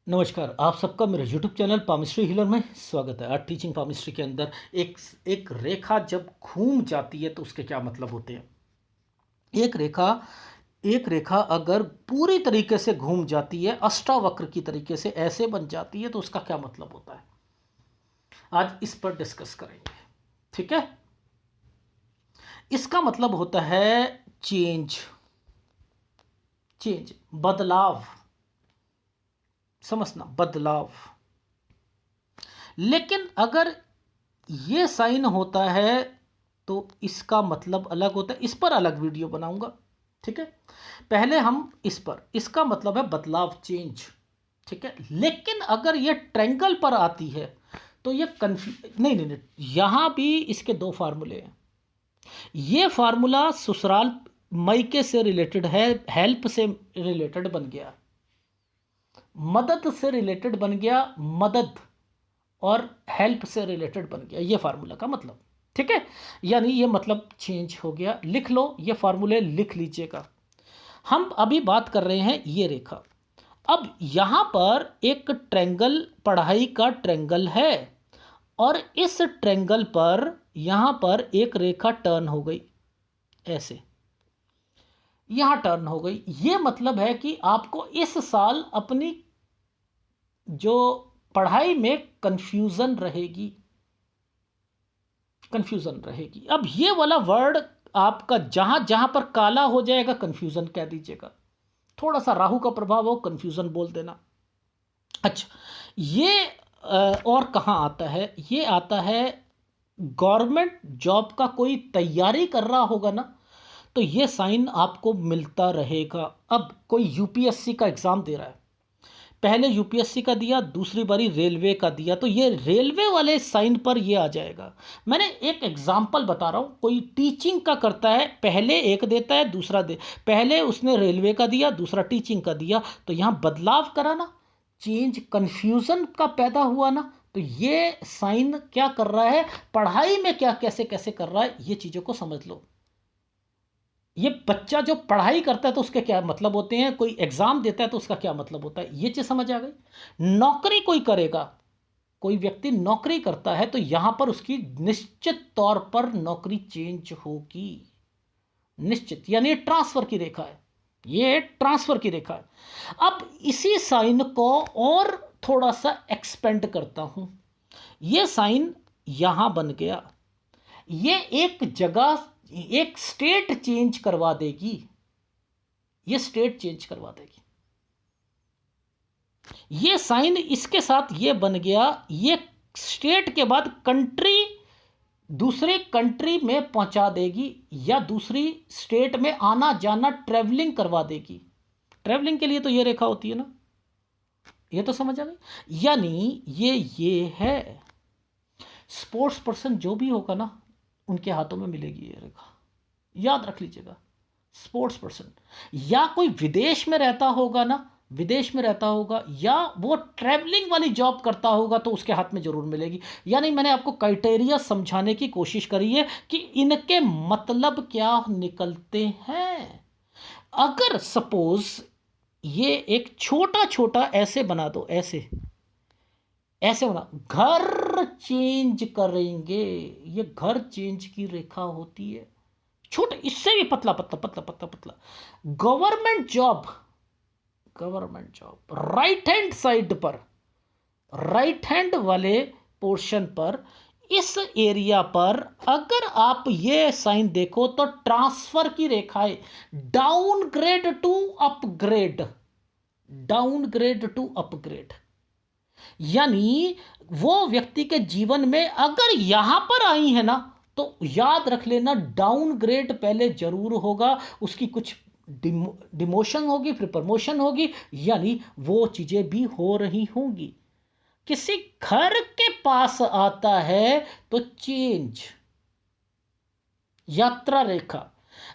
नमस्कार, आप सबका मेरे यूट्यूब चैनल पामिस्ट्री हीलर में स्वागत है। आज टीचिंग पामिस्ट्री के अंदर एक रेखा जब घूम जाती है तो उसके क्या मतलब होते हैं। एक रेखा अगर पूरी तरीके से घूम जाती है, अष्टावक्र की तरीके से ऐसे बन जाती है, तो उसका क्या मतलब होता है, आज इस पर डिस्कस करेंगे। ठीक है, इसका मतलब होता है चेंज, चेंज बदलाव, समझना, बदलाव। लेकिन अगर ये साइन होता है तो इसका मतलब अलग होता है। इस पर अलग वीडियो बनाऊंगा, ठीक है। पहले हम इस पर, इसका मतलब है बदलाव, चेंज, ठीक है। लेकिन अगर ये ट्रायंगल पर आती है तो ये नहीं नहीं नहीं, यहां भी इसके दो फार्मूले हैं। ये फार्मूला ससुराल मायके से रिलेटेड है, हेल्प से रिलेटेड बन गया, मदद से रिलेटेड बन गया, मदद और हेल्प से रिलेटेड बन गया, ये फार्मूला का मतलब, ठीक है। यानी ये मतलब चेंज हो गया। लिख लो, ये फार्मूले लिख लीजिएगा। हम अभी बात कर रहे हैं ये रेखा। अब यहां पर एक ट्रायंगल, पढ़ाई का ट्रायंगल है, और इस ट्रायंगल पर यहां पर एक रेखा टर्न हो गई, ऐसे यहां टर्न हो गई। ये मतलब है कि आपको इस साल अपनी जो पढ़ाई में कंफ्यूजन रहेगी, कंफ्यूजन रहेगी। अब ये वाला वर्ड आपका जहां जहां पर काला हो जाएगा, कंफ्यूजन कह दीजिएगा। थोड़ा सा राहु का प्रभाव हो, कंफ्यूजन बोल देना। अच्छा, ये और कहाँ आता है, ये आता है गवर्नमेंट जॉब का कोई तैयारी कर रहा होगा ना, तो ये साइन आपको मिलता रहेगा। अब कोई यूपीएससी का एग्जाम दे रहा है, पहले यूपीएससी का दिया, दूसरी बारी रेलवे का दिया, तो ये रेलवे वाले साइन पर ये आ जाएगा। मैंने एक एग्जांपल बता रहा हूँ, कोई टीचिंग का करता है, पहले एक देता है, दूसरा दे, पहले उसने रेलवे का दिया, दूसरा टीचिंग का दिया, तो यहाँ बदलाव करा ना, चेंज, कन्फ्यूज़न का पैदा हुआ ना। तो ये साइन क्या कर रहा है, पढ़ाई में क्या कैसे कैसे कर रहा है, ये चीज़ों को समझ लो। ये बच्चा जो पढ़ाई करता है तो उसके क्या मतलब होते हैं, कोई एग्जाम देता है तो उसका क्या मतलब होता है, ये चीज समझ आ गई। नौकरी कोई करेगा, कोई व्यक्ति नौकरी करता है तो यहां पर उसकी निश्चित तौर पर नौकरी चेंज होगी, निश्चित। यानी ये ट्रांसफर की रेखा है, ये ट्रांसफर की रेखा है। अब इसी साइन को और थोड़ा सा एक्सपेंड करता हूं, ये साइन यहां बन गया, ये एक जगह, एक स्टेट चेंज करवा देगी, ये स्टेट चेंज करवा देगी। ये साइन इसके साथ ये बन गया, ये स्टेट के बाद कंट्री, दूसरे कंट्री में पहुंचा देगी, या दूसरी स्टेट में आना जाना, ट्रेवलिंग करवा देगी। ट्रेवलिंग के लिए तो ये रेखा होती है ना, ये तो समझ आ गई। यानी ये है, स्पोर्ट्स पर्सन जो भी होगा ना, उनके हाथों में मिलेगी ये रेखा, याद रख लीजिएगा। स्पोर्ट्स पर्सन, या कोई विदेश में रहता होगा ना, विदेश में रहता होगा, या वो ट्रैवलिंग वाली जॉब करता होगा, तो उसके हाथ में जरूर मिलेगी। यानी मैंने आपको क्राइटेरिया समझाने की कोशिश करी है कि इनके मतलब क्या निकलते हैं। अगर सपोज ये एक छोटा छोटा ऐसे बना दो, ऐसे ऐसे बना, घर चेंज करेंगे, ये घर चेंज की रेखा होती है, छोटे, इससे भी पतला पतला पतला पतला पतला। Government job, government job right hand side पर, राइट हैंड वाले पोर्शन पर, इस एरिया पर अगर आप ये साइन देखो तो ट्रांसफर की रेखा है, downgrade to upgrade, downgrade to upgrade. यानी वो व्यक्ति के जीवन में अगर यहां पर आई है ना, तो याद रख लेना, डाउनग्रेड पहले जरूर होगा, उसकी कुछ डिमोशन होगी, फिर प्रमोशन होगी, यानी वो चीजें भी हो रही होंगी। किसी घर के पास आता है तो चेंज, यात्रा रेखा।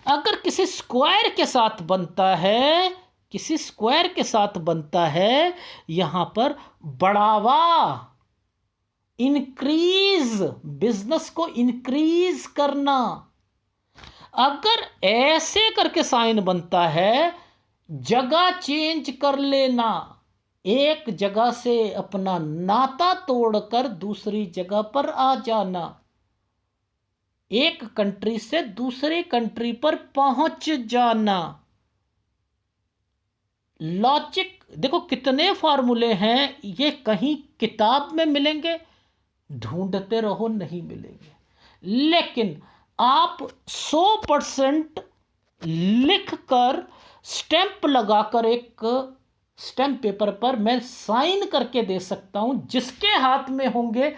अगर किसी स्क्वायर के साथ बनता है, किसी स्क्वायर के साथ बनता है, यहां पर बढ़ावा, इंक्रीज, बिजनेस को इंक्रीज करना। अगर ऐसे करके साइन बनता है, जगह चेंज कर लेना, एक जगह से अपना नाता तोड़कर दूसरी जगह पर आ जाना, एक कंट्री से दूसरी कंट्री पर पहुंच जाना। लॉजिक देखो कितने फॉर्मूले हैं, ये कहीं किताब में मिलेंगे, ढूंढते रहो नहीं मिलेंगे, लेकिन आप 100% लिख कर स्टैंप लगाकर एक स्टैंप पेपर पर मैं साइन करके दे सकता हूं, जिसके हाथ में होंगे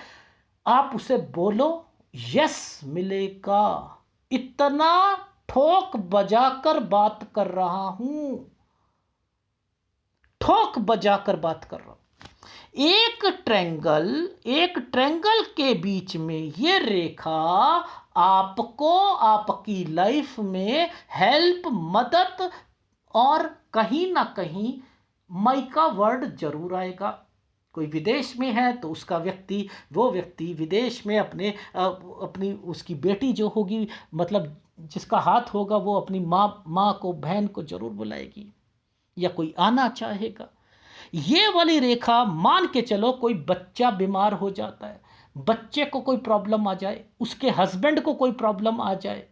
आप उसे बोलो यस मिलेगा। इतना ठोक बजाकर बात कर रहा हूं, ठोक बजाकर बात कर रहा हूं। एक ट्रेंगल के बीच में ये रेखा आपको आपकी लाइफ में हेल्प, मदद और कहीं ना कहीं माइका वर्ड जरूर आएगा। कोई विदेश में है तो उसका वो व्यक्ति विदेश में अपनी उसकी बेटी जो होगी, मतलब जिसका हाथ होगा, वो अपनी माँ को, बहन को जरूर बुलाएगी, या कोई आना चाहेगा। ये वाली रेखा मान के चलो कोई बच्चा बीमार हो जाता है, बच्चे को कोई प्रॉब्लम आ जाए, उसके हस्बैंड को कोई प्रॉब्लम आ जाए,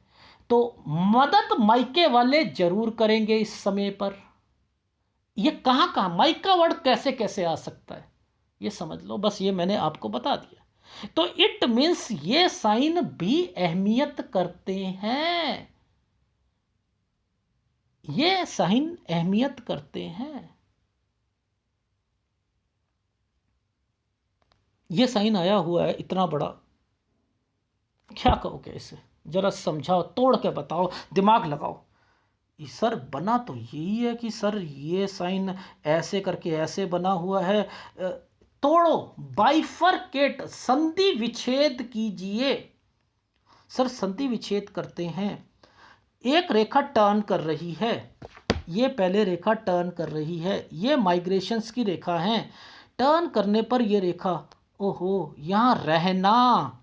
तो मदद मायके वाले जरूर करेंगे इस समय पर। ये कहाँ कहाँ माइका वर्ड कैसे कैसे आ सकता है ये समझ लो, बस ये मैंने आपको बता दिया। तो इट मीन्स ये साइन भी अहमियत करते हैं, ये साइन अहमियत करते हैं। ये साइन आया हुआ है इतना बड़ा, क्या कहोगे इसे, जरा समझाओ, तोड़ के बताओ, दिमाग लगाओ। सर बना तो यही है कि सर ये साइन ऐसे करके ऐसे बना हुआ है, तोड़ो, बाइफरकेट, संधि विच्छेद कीजिए। सर संधि विच्छेद करते हैं, एक रेखा टर्न कर रही है, ये पहले रेखा टर्न कर रही है, ये माइग्रेशंस की रेखा है, टर्न करने पर ये रेखा, ओहो यहाँ रहना,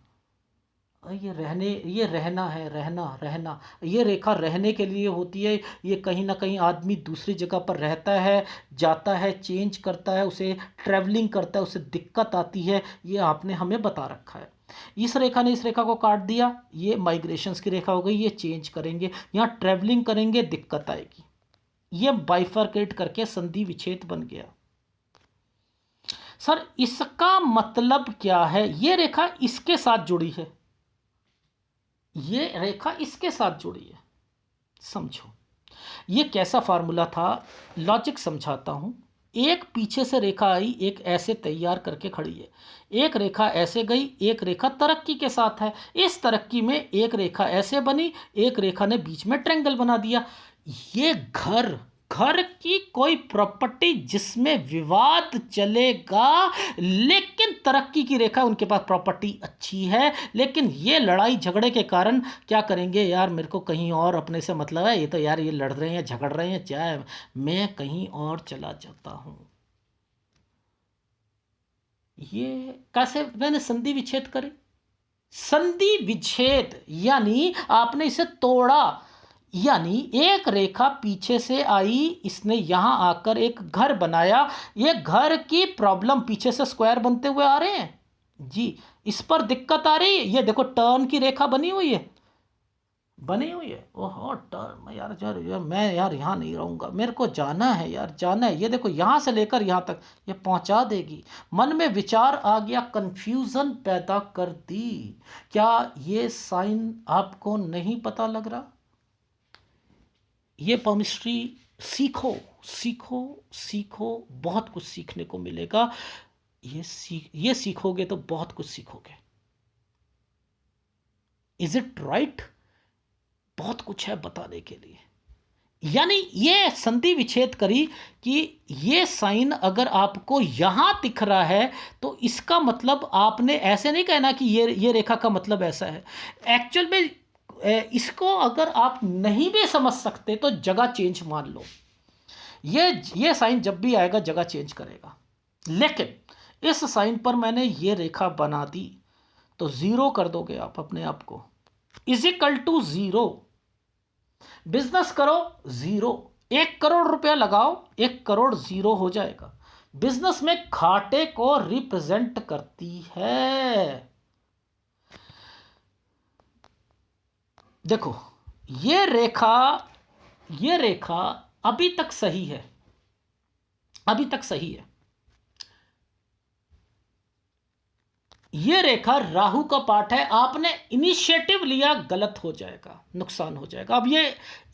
ये रहना है, रहना, ये रेखा रहने के लिए होती है। ये कहीं ना कहीं आदमी दूसरी जगह पर रहता है, जाता है, चेंज करता है, उसे ट्रैवलिंग करता है, उसे दिक्कत आती है, ये आपने हमें बता रखा है। इस रेखा ने इस रेखा को काट दिया, ये माइग्रेशंस की रेखा हो गई, ये चेंज करेंगे, यहाँ ट्रैवलिंग करेंगे, दिक्कत आएगी, ये बाइफरकेट करके संधि विच्छेद बन गया। सर इसका मतलब क्या है, ये रेखा इसके साथ जुड़ी है, ये रेखा इसके साथ जुड़ी है, समझो ये कैसा फार्मूला था, लॉजिक समझाता हूं। एक पीछे से रेखा आई, एक ऐसे तैयार करके खड़ी है, एक रेखा ऐसे गई, एक रेखा तरक्की के साथ है, इस तरक्की में एक रेखा ऐसे बनी, एक रेखा ने बीच में ट्रायंगल बना दिया। ये घर की कोई प्रॉपर्टी जिसमें विवाद चलेगा, लेकिन तरक्की की रेखा, उनके पास प्रॉपर्टी अच्छी है, लेकिन ये लड़ाई झगड़े के कारण क्या करेंगे, यार मेरे को कहीं और अपने से मतलब है, ये तो यार ये लड़ रहे हैं, झगड़ रहे हैं, चाहे मैं कहीं और चला जाता हूं। ये कैसे मैंने संधि विच्छेद करे, संधि विच्छेद यानी आपने इसे तोड़ा, यानी एक रेखा पीछे से आई, इसने यहां आकर एक घर बनाया, ये घर की प्रॉब्लम, पीछे से स्क्वायर बनते हुए आ रहे हैं जी, इस पर दिक्कत आ रही है, ये देखो टर्न की रेखा बनी हुई है, ओहो टर्न, यार मैं यार यहाँ नहीं रहूँगा, मेरे को जाना है यार, जाना है, ये देखो यहाँ से लेकर यहाँ तक ये पहुँचा देगी। मन में विचार आ गया, कंफ्यूजन पैदा कर दी। क्या ये साइन आपको नहीं पता लग रहा? ये पॉमिस्ट्री सीखो सीखो सीखो, बहुत कुछ सीखने को मिलेगा, ये सीखोगे तो बहुत कुछ सीखोगे। Is it right? बहुत कुछ है बताने के लिए। यानी ये संधि विच्छेद करी कि ये साइन अगर आपको यहां दिख रहा है तो इसका मतलब आपने ऐसे नहीं कहना कि ये रेखा का मतलब ऐसा है। एक्चुअल में इसको अगर आप नहीं भी समझ सकते तो जगह चेंज मान लो, ये साइन जब भी आएगा जगह चेंज करेगा। लेकिन इस साइन पर मैंने ये रेखा बना दी तो जीरो कर दोगे आप अपने आप को, is equal to zero. Business करो जीरो, 1 करोड़ रुपया लगाओ, 1 करोड़ जीरो हो जाएगा। बिजनेस में घाटे को रिप्रेजेंट करती है। देखो ये रेखा अभी तक सही है, अभी तक सही है। ये रेखा राहु का पार्ट है, आपने इनिशिएटिव लिया, गलत हो जाएगा, नुकसान हो जाएगा। अब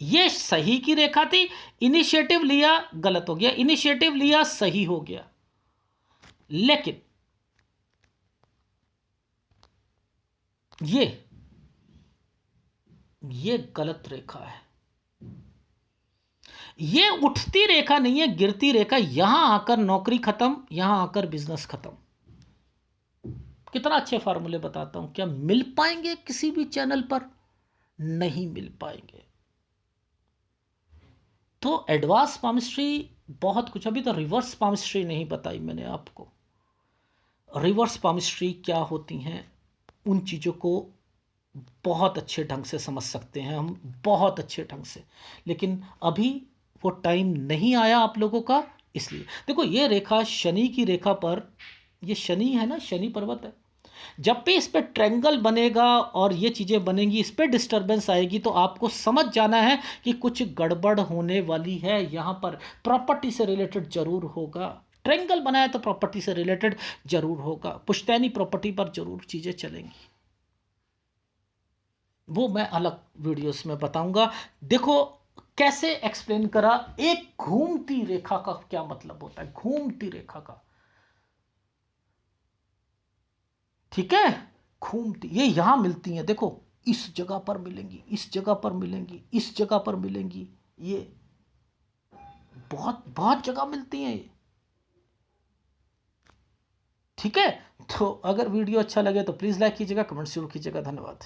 ये सही की रेखा थी, इनिशिएटिव लिया गलत हो गया, इनिशिएटिव लिया सही हो गया। लेकिन ये गलत रेखा है, ये उठती रेखा नहीं है, गिरती रेखा। यहां आकर नौकरी खत्म, यहां आकर बिजनेस खत्म। कितना अच्छे फार्मूले बताता हूं, क्या मिल पाएंगे किसी भी चैनल पर? नहीं मिल पाएंगे। तो एडवांस पामिस्ट्री बहुत कुछ, अभी तो रिवर्स पामिस्ट्री नहीं बताई मैंने आपको। रिवर्स पामिस्ट्री क्या होती हैं, उन चीज़ों को बहुत अच्छे ढंग से समझ सकते हैं हम, बहुत अच्छे ढंग से। लेकिन अभी वो टाइम नहीं आया आप लोगों का, इसलिए। देखो ये रेखा शनि की रेखा पर, ये शनि है ना, शनि पर्वत है। जब भी इस पर ट्रैंगल बनेगा और ये चीज़ें बनेंगी, इस पर डिस्टर्बेंस आएगी, तो आपको समझ जाना है कि कुछ गड़बड़ होने वाली है। यहाँ पर प्रॉपर्टी से रिलेटेड जरूर होगा, ट्रैंगल बनाया तो प्रॉपर्टी से रिलेटेड जरूर होगा, पुश्तैनी प्रॉपर्टी पर जरूर चीज़ें चलेंगी। वो मैं अलग वीडियोस में बताऊंगा। देखो कैसे एक्सप्लेन करा, एक घूमती रेखा का क्या मतलब होता है, घूमती रेखा का, ठीक है। घूमती, ये यहां मिलती हैं, देखो इस जगह पर मिलेंगी, इस जगह पर मिलेंगी, इस जगह पर मिलेंगी, ये बहुत बहुत जगह मिलती हैं ये, ठीक है। तो अगर वीडियो अच्छा लगे तो प्लीज़ लाइक कीजिएगा, कमेंट जरूर कीजिएगा। धन्यवाद।